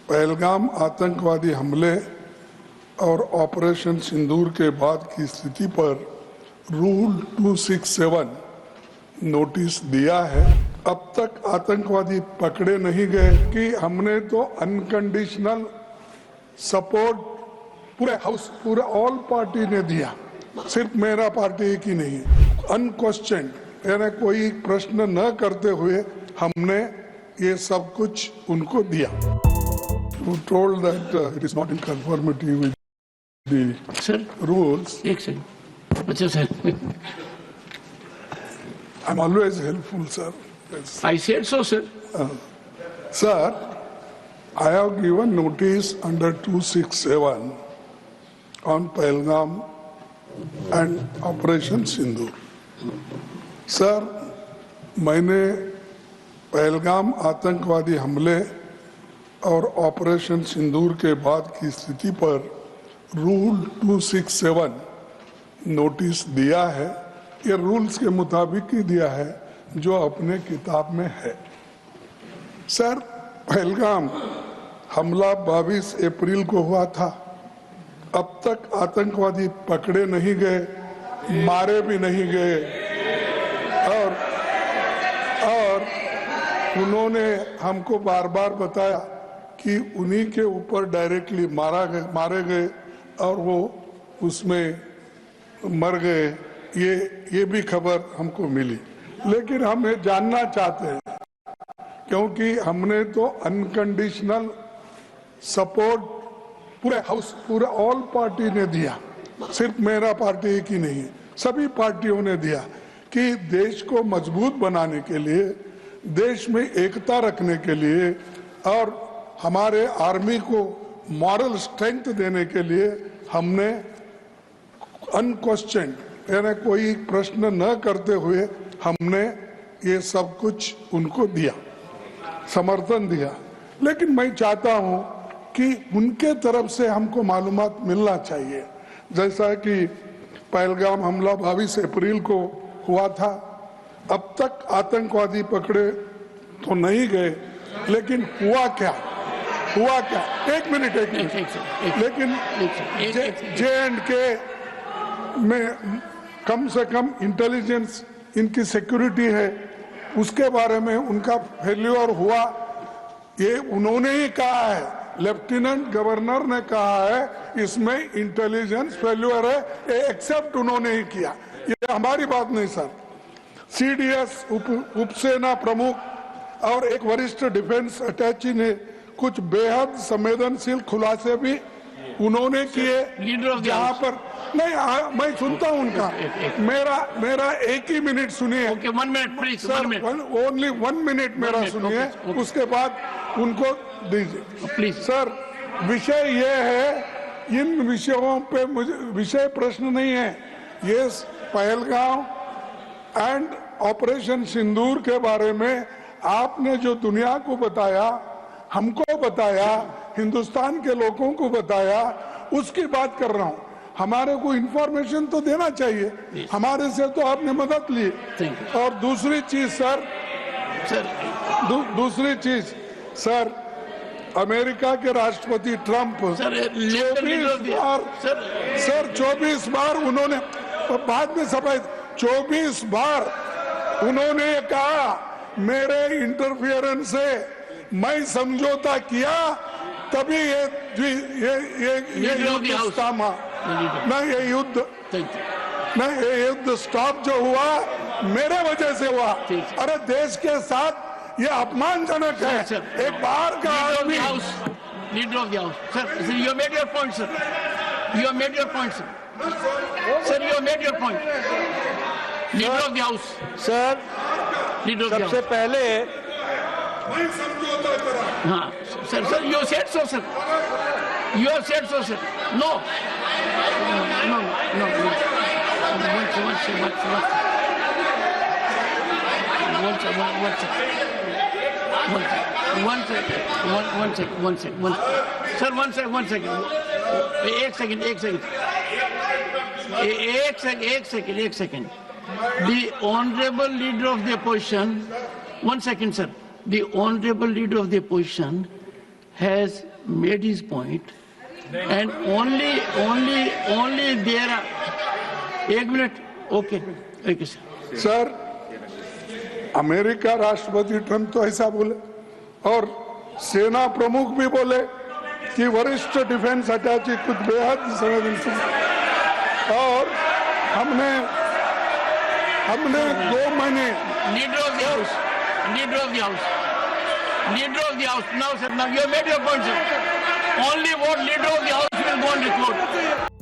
पहलगाम आतंकवादी हमले और ऑपरेशन सिंदूर के बाद की स्थिति पर रूल 267 नोटिस दिया है। अब तक आतंकवादी पकड़े नहीं गए कि हमने तो अनकंडीशनल सपोर्ट पूरे हाउस पूरे ऑल पार्टी ने दिया, सिर्फ मेरा पार्टी एक ही नहीं है। अनक्वेश्चन यानी कोई प्रश्न न करते हुए हमने ये सब कुछ उनको दिया। You told that it is not in conformity with the rules. एक सेकंड, अच्छा sir. I'm always helpful, sir. Yes. I said so, sir. Sir, I have given notice under 267 on Pahalgam and Operation Sindoor. Sir, मैंने पहलगाम आतंकवादी हमले और operation सिंदूर के बाद की स्थिति पर रूल 267 नोटिस दिया है। ये रूल्स के मुताबिक ही दिया है जो अपने किताब में है। सर, पहलगाम हमला 22 अप्रैल को हुआ था। अब तक आतंकवादी पकड़े नहीं गए, मारे भी नहीं गए और उन्होंने हमको बार बार बताया कि उन्हीं के ऊपर डायरेक्टली मारे गए और वो उसमें मर गए। ये भी खबर हमको मिली, लेकिन हम ये जानना चाहते हैं क्योंकि हमने तो अनकंडीशनल सपोर्ट पूरे हाउस पूरे ऑल पार्टी ने दिया, सिर्फ मेरा पार्टी एक ही नहीं है, सभी पार्टियों ने दिया कि देश को मजबूत बनाने के लिए, देश में एकता रखने के लिए और हमारे आर्मी को मॉरल स्ट्रेंथ देने के लिए हमने अनक्वेश्चन यानी कोई प्रश्न न करते हुए हमने ये सब कुछ उनको दिया, समर्थन दिया। लेकिन मैं चाहता हूं कि उनके तरफ से हमको मालूमात मिलना चाहिए। जैसा कि पहलगाम हमला 22 अप्रैल को हुआ था, अब तक आतंकवादी पकड़े तो नहीं गए, लेकिन हुआ क्या? एक मिनट लेकिन J&K में कम से कम इंटेलिजेंस इनकी सिक्योरिटी है, उसके बारे में उनका फेल्योर हुआ, ये उन्होंने ही कहा है, लेफ्टिनेंट गवर्नर ने कहा है इसमें इंटेलिजेंस फेल्योर है, ये एक्सेप्ट उन्होंने ही किया, ये हमारी बात नहीं सर। CDS उपसेना प्रमुख और एक वरिष्ठ डिफेंस अटैची ने कुछ बेहद संवेदनशील खुलासे भी उन्होंने किए, जहां पर नहीं मैं सुनता हूं उनका, मेरा एक ही मिनट सुनिए। Okay, 1 minute please sir, only 1 minute मेरा सुनिए, उसके बाद उनको दीजिए प्लीज। सर, विषय ये है, इन विषयों पे मुझे विषय प्रश्न नहीं है, ये पहलगाम एंड ऑपरेशन सिंदूर के बारे में आपने जो दुनिया को बताया, हमको बताया, हिंदुस्तान के लोगों को बताया, उसकी बात कर रहा हूं। हमारे को इंफॉर्मेशन तो देना चाहिए, हमारे से तो आपने मदद ली। और दूसरी चीज सर, दूसरी चीज सर, अमेरिका के राष्ट्रपति ट्रंप 24 बार उन्होंने बाद में सफाई 24 बार उन्होंने कहा मेरे इंटरफियरेंस से मैं समझौता किया, तभी ये युद्ध थामा ना, ये युद्ध स्टॉप जो हुआ मेरे वजह से हुआ। अरे देश के साथ ये अपमानजनक है, एक बाहर का आदमी। Leader of the house sir, you made your point sir, you made your point sir, you made your point. Leader of the house sir, सबसे पहले हाँ sir, you said so sir, you said so sir, no एक second. The honorable leader of the opposition, 1 second sir, the honorable leader of the opposition has made his point, and only there are. 1 minute. Okay, sir. Sir, America राष्ट्रपति Trump तो ऐसा बोले और सेना प्रमुख भी बोले कि वरिष्ठ डिफेंस अटैची कुछ बेहद संवेदनशील, और हमने 2 महीने Leader of the House. Now, sir, now you have made your point, sir. Only what Leader of the House will go on record.